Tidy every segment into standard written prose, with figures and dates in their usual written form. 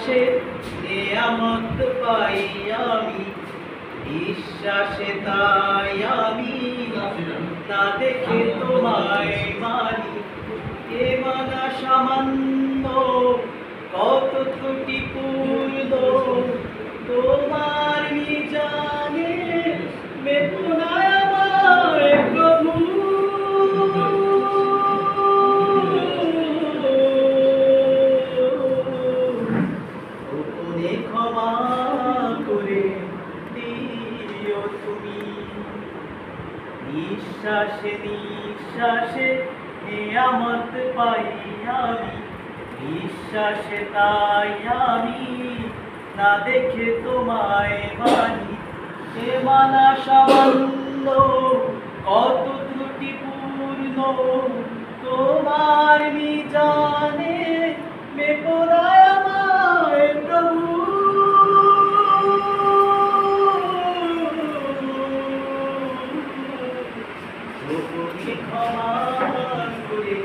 বিশ্বাসে নিয়ামত পাই আমি, বিশ্বাসে তাই আমি না দেখে তোমায় মানি। এ মানা সামান্য কত ত্রুটিপূর্ণ, তোমার মিজানে মেপো না আমায় প্রভু। গোপনে ক্ষমা করে দিও তুমি। নিঃশ্বাসে নিঃশ্বাসে নিয়ামত পাই আমি, বিশ্বাসে তাই আমি না দেখে তোমায় মানি। এ মানা সামান্য কত ত্রুটিপূর্ণ, তোমার মিজানে মেপো না আমায় প্রভু। গোপনে ক্ষমা করে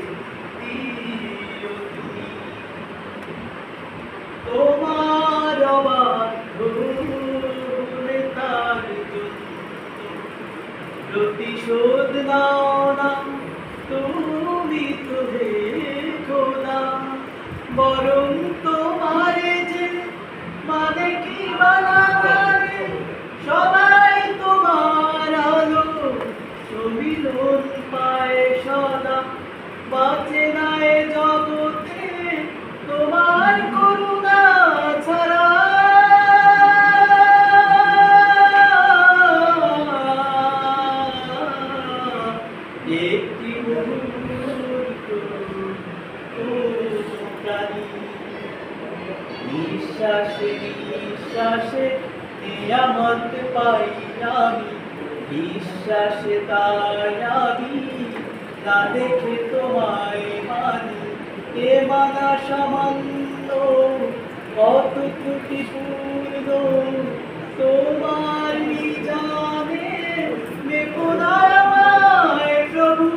দিও তুমি। তোমার অবাধ্য বলে তার জন্য প্রতিশোধ নাও না তুমি তো হে খোদা, বরং তোমারে যে মানে কি বানাবে সবাই তোমার আলো সমিলন পায় সদা। বাঁচে না এ জগতে তোমার করুণা ছাড়া। একটি মুহূর্ত প্রাণী, নিঃশ্বাসে নিঃশ্বাসে নিয়ামত পাই আমি, বিশ্বাসে তাই আমি না দেখে তোমায় মানি। এ মানা সামান্য কত ত্রুটিপূর্ণ, তোমার মিজানে মেপো না আমায় প্রভু।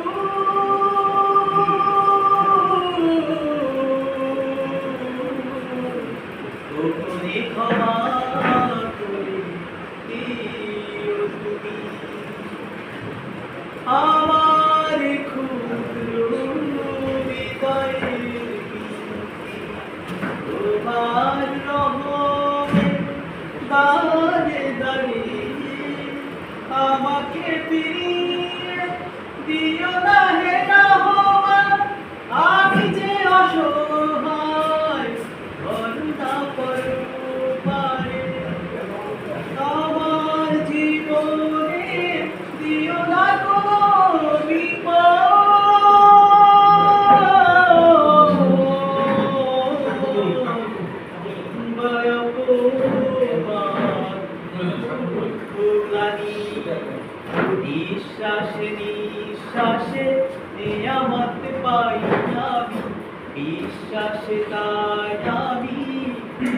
গোপনে ক্ষমা করে দিও তুমি। আমার ক্ষুদ্র হৃদয়ের বিনতি, তোমার রহমের দ্বারে দ্বারে আমাকে ফিরিয়ে দিও না হে রহমান। আমি যে অসহায় করুণা পরপারে, আমার জীবনে দিও না কোনো বিপদ। নিঃশ্বাসে নিঃশ্বাসে নিয়ামত পাই আমি, বিশ্বাসে তাই আমি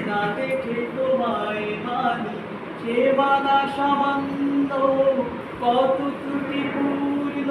না দেখে তোমায় মানি। সে মানা সামান্য কত ত্রুটিপূর্ণ,